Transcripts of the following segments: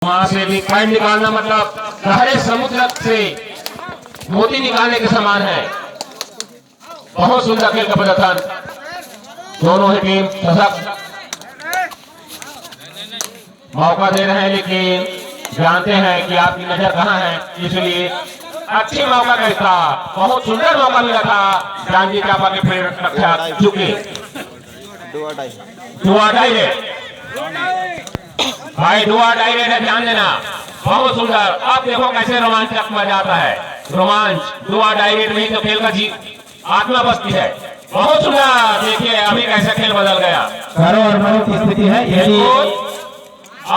वहां से भी पॉइंट निकालना मतलब गहरे समुद्र से मोती निकालने के समान है। बहुत सुंदर खेल का प्रदर्शन, दोनों ही टीम सशक्त मौका दे रहे हैं, लेकिन जानते हैं कि आपकी नजर कहां है, इसलिए अच्छी मौका मिलता, बहुत सुंदर मौका मिला था। जानवी चापा के फिर रक्षा चुके दुआ डायरेक्ट भाई, दुआ डायरेक्ट है, ध्यान देना, बहुत सुंदर। अब देखो कैसे रोमांचक मजा आता है, रोमांच दुआ डायरेक्ट में ही तो खेल का जी आत्मा बसती है। बहुत सुंदर, देखिए अभी कैसे खेल बदल गया। करो और मरो की स्थिति है, यदि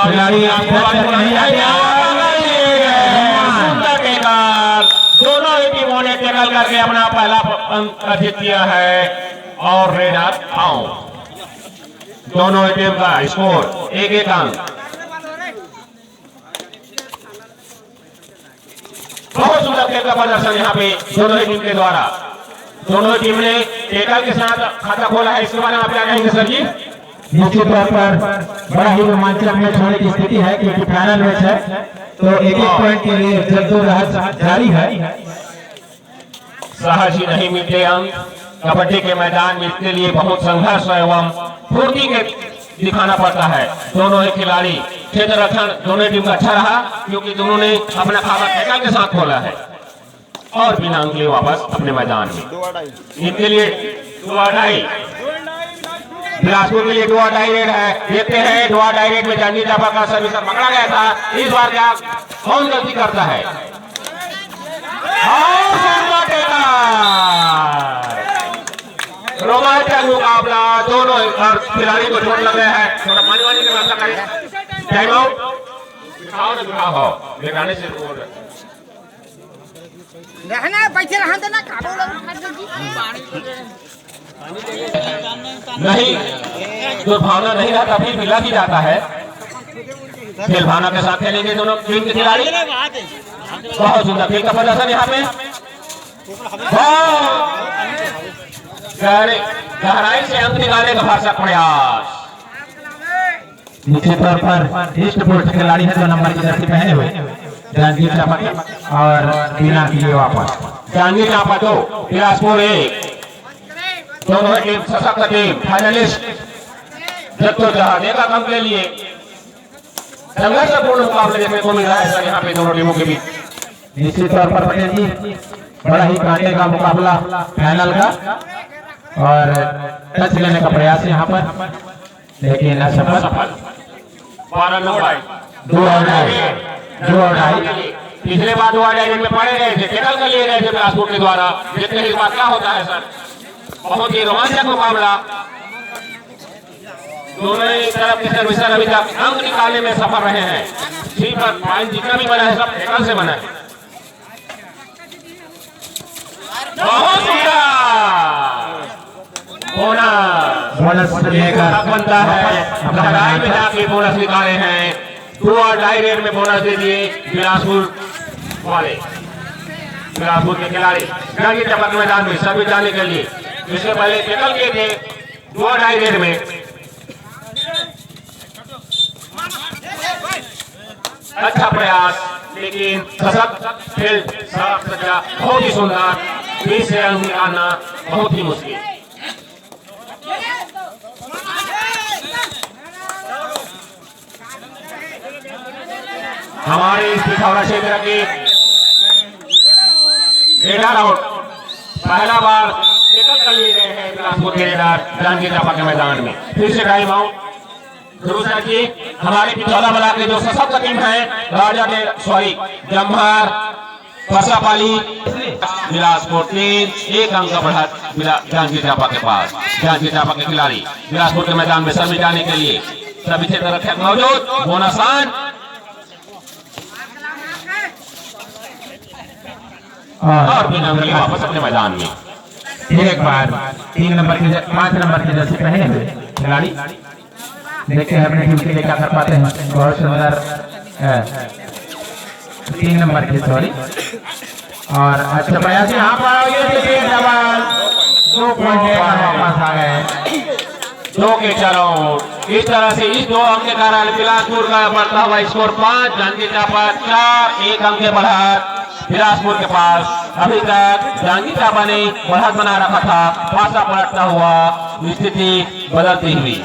खिलाड़ी सुंदर टेकल, दोनों ही टीमों ने टेकल करके अपना पहला अंक अर्जित किया है और रेड आउट। दोनों ही टीम का स्कोर 1-1 अंक। बहुत सुंदर खेल का प्रदर्शन यहाँ पे दोनों ही टीम के द्वारा। दोनों ही टीम ने टेकल के साथ खाता खोला है, इसके बारे में आप क्या कहेंगे सर जी? निश्चित तौर पर बड़ा ही रोमांचक मैच होने की स्थिति है, क्योंकि फाइनल मैच है, तो एक पॉइंट के लिए जद्दोजहद जारी है। सहज ही नहीं मिलते अंक, कबड्डी के मैदान में इसके लिए बहुत संघर्ष एवं फुर्ती के दिखाना पड़ता है। दोनों ही खिलाड़ी क्षेत्र रक्षण दोनों टीम का अच्छा रहा, क्योंकि दोनों ने अपना खाता टेकल के साथ खोला है और बिना अंक लिए वापस अपने मैदान में। इनके लिए दुआ डाई, बिलासपुर के लिए दुआ डायरेक्ट है। देखते हैं दुआ डायरेक्ट में जानवी चापा का सर्विस पकड़ा गया था, इस बार क्या कौन गलती करता है? रोमांचक मुकाबला, दोनों खिलाड़ी को चोट लग गया है, थोड़ा पानी वानी की व्यवस्था करें। टाइम आउट दिखाने से रहना बैठे रहते ना काबू नहीं, दुर्भावना नहीं रहता, फिर मिला भी जाता है। खेल भावना के साथ खेलेंगे दोनों टीम के खिलाड़ी। बहुत सुंदर खेल का प्रदर्शन यहाँ पे, गहराई से अंक निकालने का भरसक प्रयास। निश्चित तौर पर ईस्ट पोस्ट खिलाड़ी है, 2 नंबर की जर्सी पहने हुए जानवी चापा और टीना के लिए वापस जानवी चापा 2 बिलासपुर 1, दोनों टीम सशक्त टीम फाइनलिस्ट जद्दोजहद एक अंक के लिए संघर्षपूर्ण मुकाबले देखने को मिल रहा है सर यहाँ पे दोनों टीमों के बीच। निश्चित तौर पर पटेल जी बड़ा ही कांटे का मुकाबला फाइनल का, और टच लेने का प्रयास यहाँ पर, लेकिन असफल। 12 नंबर दो और ढाई पिछले बार दुआ डायरेक्ट में पड़े गए थे, टेकल कर लिए गए थे बिलासपुर के द्वारा। देखते हैं इस बार क्या होता है सर, बहुत ही रोमांचक मुकाबला। दोनों ही तरफ के सर्विसर अभी तक अंक निकालने में सफल रहे हैं। ठीक पर पॉइंट जितना भी बना है सब टेकल से बना है। बहुत बोनस लेकर बनता है, लड़ाई में जाके बोनस निकाले हैं। दुआ डायरेक्ट में बोनस दे दिए बिलासपुर वाले, बिलासपुर के खिलाड़ी जानवी चापा के मैदान में सर्विस जाने के लिए। इससे पहले टेकल किए थे दुआ डायरेक्ट में। अच्छा प्रयास, लेकिन सशक्त फील्ड सजा बहुत ही सुंदर, बीच से अंक निकालना बहुत ही मुश्किल। हमारे इस पिथौरा क्षेत्र के रेडर आउट पहला बार टेकल कर लिए गए हैं बिलासपुर के रेडर जानवी चापा के मैदान में। फिर से टाइम आउट सर जी। हमारे पिथौरा बला के जो सशक्त टीम है, राजा जम्हार परसापाली बिलासपुर 3, 1 अंक बढ़त जानवी चापा के पास। जानवी चापा के खिलाड़ी बिलासपुर के मैदान में सर्विस जाने के लिए सभी क्षेत्र रक्षक मौजूद, बोनस और बिना वापस अपने मैदान में। एक बार 3 नंबर की 5 नंबर की जर्सी पहने हुए खिलाड़ी देखते हैं अपने टीम के लिए क्या कर पाते हैं। बहुत सुंदर 3 नंबर की, सॉरी, और अच्छा प्रयास यहाँ पर 2 पॉइंट वापस आ गए। 2 के चरण। इस तरह से इस 2 अंक के कारण बिलासपुर का बढ़ता हुआ स्कोर 5, जांजगीर चांपा 4, 1 अंक के बढ़त बिलासपुर के पास। अभी तक जांजगीर चांपा ने बढ़त बना रखा था, पासा पलटता हुआ स्थिति बदलती हुई।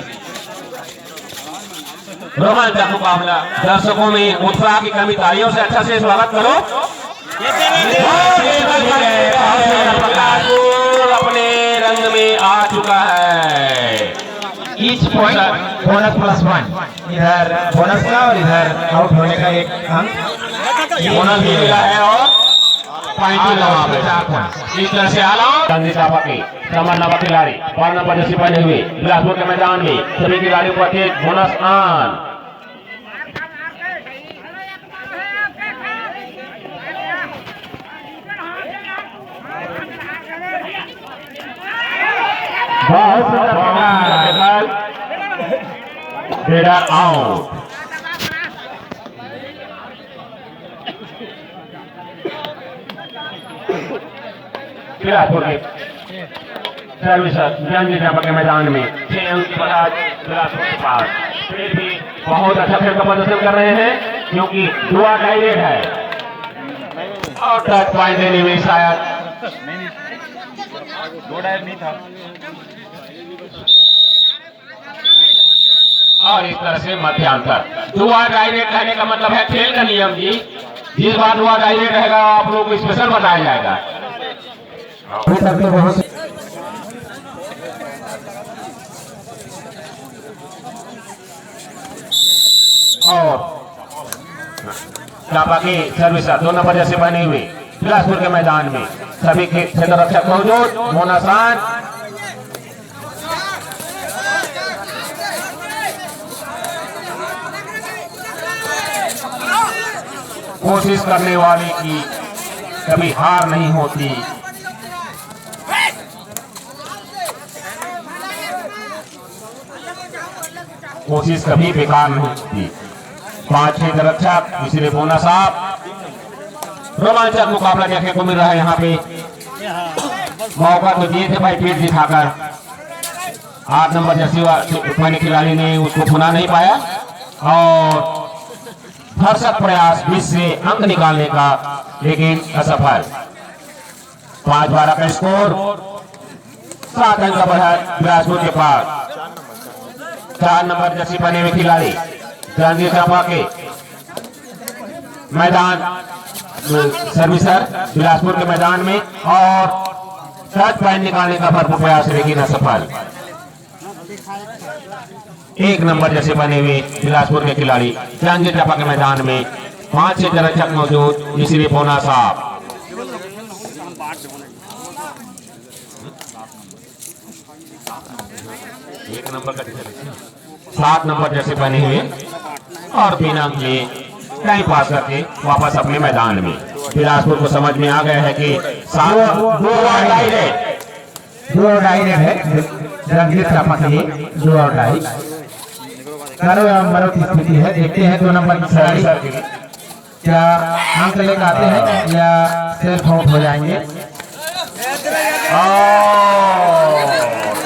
रोमांचक मुकाबला, दर्शकों में उत्साह की कमी, तालियों से अच्छा से स्वागत करो। अपने रंग में आ चुका है। ईच पॉइंट बोनस +1, इधर बोनस का और इधर आउट होने का 1 अंक बोनस भी मिला है और पॉइंट भी लगा है। इस तरह से आला जांजगीर चांपा के नंबर खिलाड़ी 5 नंबर जैसे बने हुए बिलासपुर के मैदान में सभी खिलाड़ियों को एक बोनस आन। बहुत सुंदर बेड़ा आउट। बिलासपुर के सर्विस जांजगीर चांपा के मैदान में 6 अंक की बढ़त बिलासपुर के पास। फिर भी बहुत अच्छा खेल का प्रदर्शन कर रहे हैं क्योंकि दुआ डायरेक्ट है और टच पॉइंट देने में शायद नहीं था। और इस तरह से मध्यांतर दुआ डायरेक्ट रहने का मतलब है खेल का नियम जी, जिस बार दुआ डायरेक्ट रहेगा आप लोगों को स्पेशल बताया जाएगा। और चांपा की सर्विस 2 नंबर जैसे बने हुए बिलासपुर के मैदान में सभी क्षेत्र रक्षक मौजूद। मोनासान कोशिश करने वाले की कभी हार नहीं होती। कोशिश कभी बेकार नहीं होती। 5-6 रक्षक इसलिए बोनस आप। रोमांचक मुकाबला देखने को मिल रहा है यहाँ पे। मौका तो दिए थे भाई पेट दिखाकर, 8 नंबर जैसी मैंने खिलाड़ी ने उसको भुना नहीं पाया और भरसक प्रयास 20 से अंक निकालने का, लेकिन असफल। 5-12 का स्कोर, 7 अंक का बढ़त बिलासपुर के पास। 4 नंबर जैसी बने हुए खिलाड़ी जांजगीर चांपा के मैदान सर्विसर बिलासपुर के मैदान में और टच पॉइंट निकालने का भरपूर प्रयास, लेकिन असफल। 1 नंबर जैसे बने हुए बिलासपुर के खिलाड़ी जांजगीर चांपा के मैदान में 5-6 रक्षक मौजूद, इसलिए बोनस साफ। 7 नंबर जैसे बने हुए और बिना अंक लिए टाइम पास करके वापस अपने मैदान में। बिलासपुर को समझ में आ गया है कि 2 डायरेक्ट है जांजगीर चांपा के लिए, 2 और डाई मरो की स्थिति है। देखते हैं 2 नंबर की खिलाड़ी क्या अंक लेकर आते हैं या सेल्फ आउट हो जाएंगे।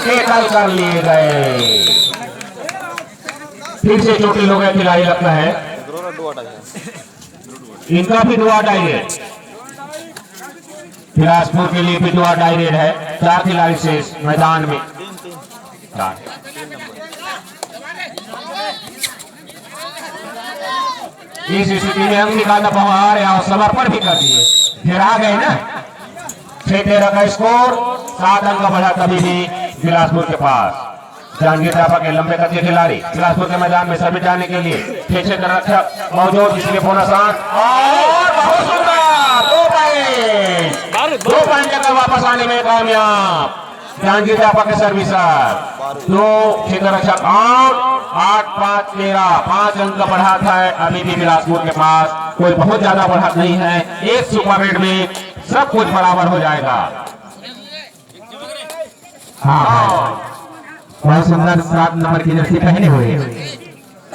टेकल कर लिए गए, फिर से चोटिल हो गए खिलाड़ी लगता है। इनका भी 2 डायरेक्ट, बिलासपुर के लिए भी 2 डायरेक्ट है। 4 खिलाड़ी से मैदान में। इस स्थिति में हम निकालना पहुंचा रहे और समर्पण भी कर दिए, फिर आ गए ना। 6-13 का स्कोर, 7 अंक का बढ़ा कभी भी बिलासपुर के पास। जांजगीर चांपा के लंबे कद के खिलाड़ी बिलासपुर के मैदान में सर्विस डालने के लिए 6 रक्षक मौजूद, इसलिए बोनस और बहुत सुंदर 2 पॉइंट लेकर वापस आने में कामयाब जांजगीर चांपा के सर्विसर। 2 रक्षक आउट, 8-5-13, 5 अंक का बढ़त है अभी भी बिलासपुर के पास। कोई बहुत ज्यादा बढ़त नहीं है, एक सुपर रेट में सब कुछ बराबर हो जाएगा। हाँ, बहुत सुंदर 7 नंबर की जर्सी पहने हुए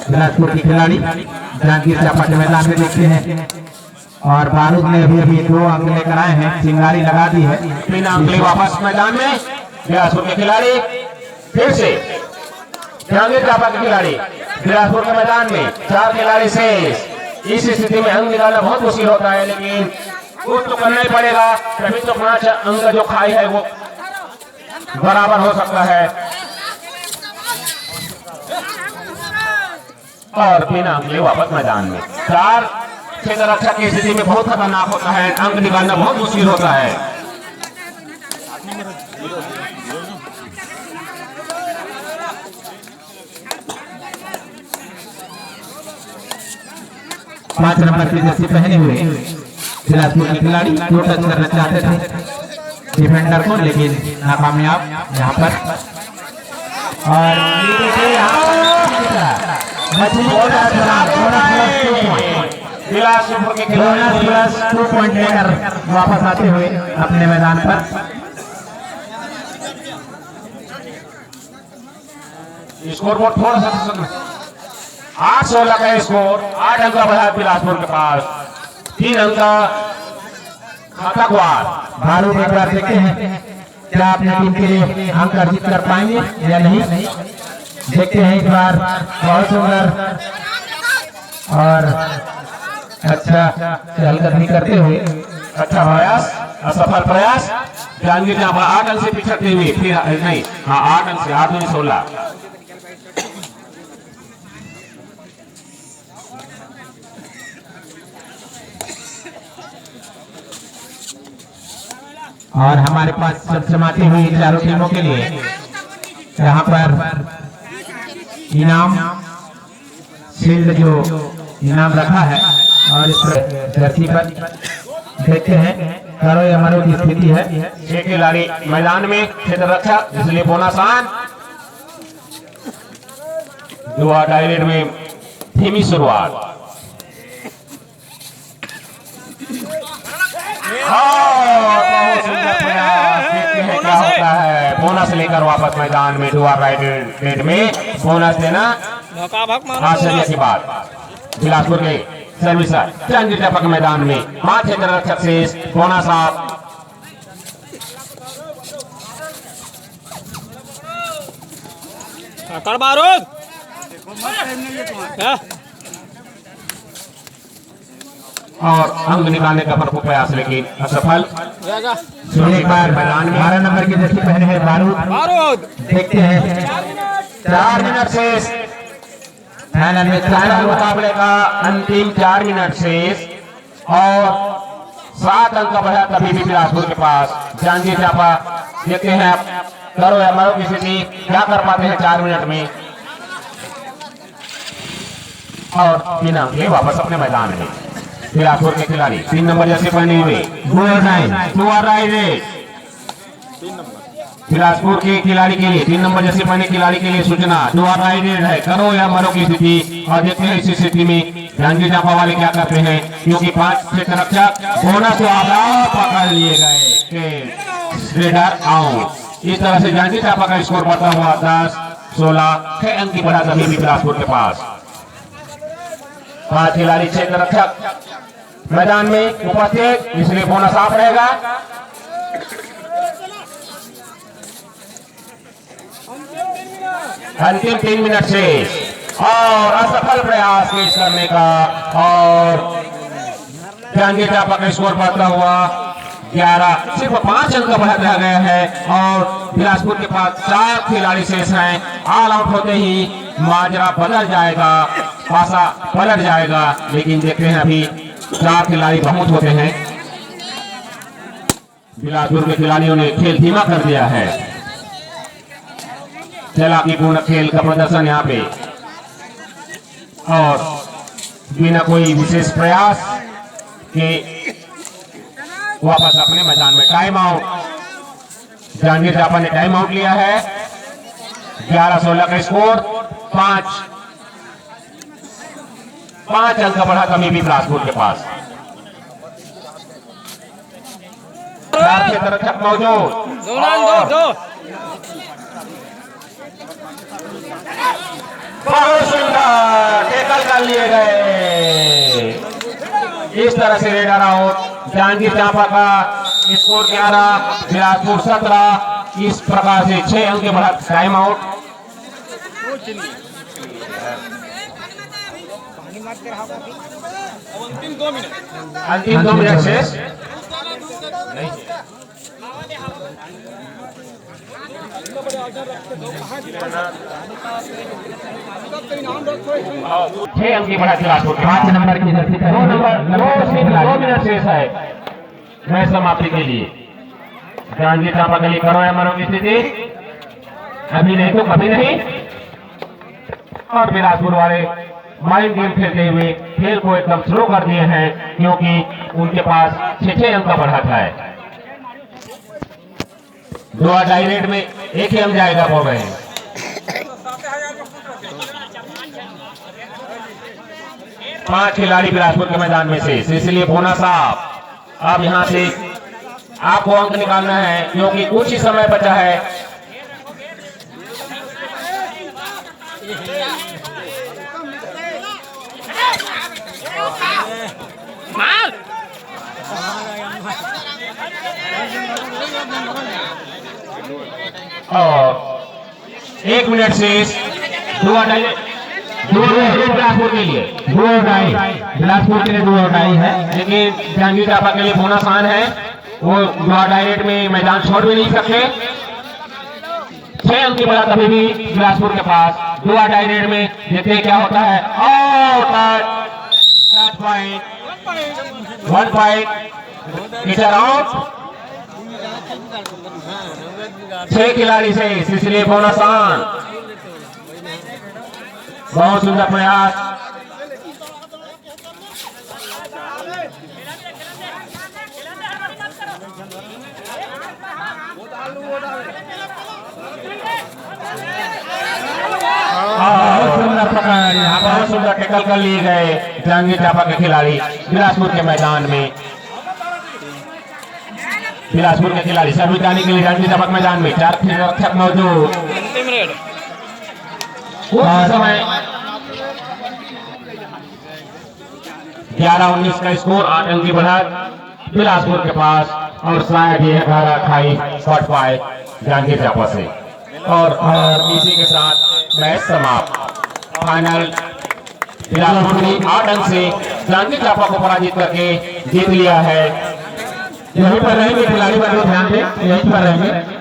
बिलासपुर की खिलाड़ी जांजगीर चांपा के मैदान में देखते हैं। और बारूद ने अभी 2 अंक लेकर आए हैं, चिंगारी लगा दी है। बिना अंक ले वापस मैदान में बिलासपुर के खिलाड़ी फिर से जहांगीर चांपा के खिलाड़ी बिलासपुर के मैदान में 4 खिलाड़ी शेष। इस स्थिति में अंक निकालना बहुत मुश्किल होता है, लेकिन कुछ तो करना ही पड़ेगा, तभी तो 5 अंक जो खाई है वो बराबर हो सकता है। और बिना अंक लिए वापस मैदान में 4 क्षेत्र रक्षक की स्थिति में बहुत खतरनाक होता है, अंक निकालना बहुत मुश्किल होता है। पांच नंबर की जर्सी पहने हुए बिलासपुर के खिलाड़ी दो टच करना चाहते थे डिफेंडर को, लेकिन नाकामयाब यहाँ पर। और बिलासपुर के खिलाड़ी प्लस 2 पॉइंट लेकर वापस आते हुए अपने मैदान पर। स्कोर बोर्ड थोड़ा सा 8-16 का स्कोर, 8 अंक बढ़ा बिलासपुर के पास, 3 अंक खाता गुआर। बारूद एक बार देखते हैं क्या अपने टीम के लिए अंक अर्जित कर पाएंगे या नहीं। देखते हैं इस बार, बहुत सुंदर और अच्छा चहलकदमी करते हुए अच्छा प्रयास, असफल प्रयास। जहांगीर चांपा 8 अंक से पिछड़ते हुए, फिर नहीं, हाँ 8 अंक से 8 में 16। और हमारे पास चमचमाती हुई चारों टीमों के लिए यहाँ पर इनाम शील्ड जो इनाम रखा है, और इस धरती पर देखते हैं करो या मरो की स्थिति है। 6 खिलाड़ी मैदान में, क्षेत्र रक्षक, इसलिए बोनस आन। दुआ डायरेक्ट में धीमी शुरुआत। बहुत सुंदर प्रयास, देखते हैं क्या होता है। बोनस लेकर वापस मैदान में, दुआ राइट में बोनस देना आश्चर्य की बात। बिलासपुर के सर्विसर जहांगीर चांपा के मैदान में 5 क्षेत्र रक्षक शेष, बोनस आप। बारूद और अंक निकालने का भरपूर प्रयास, लेकिन असफल। एक बार मैदान में 12 नंबर की जर्सी पहने हैं बारूद। देखते हैं 4 मिनट शेष, फाइनल में पहला मुकाबले का अंतिम 4 मिनट शेष, और 7 अंक का बढ़ा तभी भी बिलासपुर के पास। जहांगीर चांपा देखते हैं आप करो या मरो की स्थिति, क्या कर पाते हैं 4 मिनट में, और बिना अंक लिए वापस अपने मैदान में। बिलासपुर के खिलाड़ी 3 नंबर जैसे पहने हुए बिलासपुर के खिलाड़ी के लिए 3 नंबर जैसे पहने खिलाड़ी के लिए सूचना, दुआर राइडेड है, करो या मरो की स्थिति। और देखते हैं इस स्थिति में जहांगीर चांपा वाले क्या करते हैं, क्योंकि 5 क्षेत्र रक्षक बोनस पकड़ लिए गए, रेडर आउट। इस तरह से जहांगीर चांपा का स्कोर बढ़ता हुआ 10-16, 6 अंक की बढ़ा तभी भी बिलासपुर के पास। 5 खिलाड़ी क्षेत्र रक्षक मैदान में उपस्थित, इसलिए बोनस आप रहेगा। अंतिम 3 मिनट से, और असफल प्रयास पेश करने का, और जहांगीर चांपा का स्कोर बढ़ता हुआ 11, सिर्फ 5 अंक बढ़ा दिया गया है, और बिलासपुर के पास 4 खिलाड़ी शेष हैं। ऑल आउट होते ही माजरा बदल जाएगा, पासा पलट जाएगा, लेकिन देखते हैं अभी 4 खिलाड़ी बहुत होते हैं। बिलासपुर के खिलाड़ियों ने खेल धीमा कर दिया है, चालाकीपूर्ण खेल का प्रदर्शन यहाँ पे, और बिना कोई विशेष प्रयास के वापस अपने मैदान में। टाइम आउट, जहांगीर चांपा ने टाइम आउट लिया है। 11-16 का स्कोर, 5 अंक बढ़ा कमी भी बिलासपुर के पास। 4 क्षेत्र रक्षक मौजूद, बहुत सुंदर टैकल कर लिए गए। इस तरह से रेडर आउट। जहांगीर चांपा का स्कोर 11, बिलासपुर 17। इस प्रकार से 6 अंक बढ़ा। Time out. अंतिम 2 मिनट शेष। छह अंक की बढ़त बिलासपुर के 5 नंबर की जर्सी 2 मिनट शेष है मैच समाप्ति के लिए। जांजगीर चांपा गली करो या मरो की स्थिति अभी नहीं तो कभी नहीं। और बिलासपुर वाले माइंड गेम खेलते हुए खेल को एकदम स्लो कर दिए हैं क्योंकि उनके पास 6 अंक का बढ़त है। 2 डायरेक्ट में एक ही अंक जाएगा हो गए। पांच खिलाड़ी बिलासपुर के मैदान में से, इसलिए भोना साहब आप यहां से आपको अंक निकालना है क्योंकि कुछ ही समय बचा है। और 1 मिनट शेष। बिलासपुर के लिए 2 डाई बिलासपुर के लिए 2 डाई है, लेकिन जांजगीर चांपा के लिए बोनस आसान है। वो डायरेक्ट में मैदान छोड़ भी नहीं सकते। 6 अंक की बढ़त अभी भी बिलासपुर के पास। 2 डायरेक्ट में देखते क्या होता है। One point teacher out. 6 खिलाड़ी से इसलिए बोनस आसान। बहुत सुंदर प्रयास। बहुत सुंदर टैकल कर लिए गए जांजगीर चांपा के खिलाड़ी बिलासपुर के मैदान में। बिलासपुर के खिलाड़ी सर्विस डालने के लिए जांजगीर चांपा मैदान में 4 रक्षक मौजूद। कुछ समय 11-19 का स्कोर, 8 अंक की बढ़त बिलासपुर के पास और शायद ये 18-28 शॉट पाए जांजगीर चांपा से। और इसी के साथ मैच समाप्त। फाइनल बिलासपुर ने 8 अंक से जांजगीर चांपा को पराजित करके जीत लिया है। यहीं पर रहेंगे खिलाड़ी पर ध्यान दें, यहीं पर रहेंगे।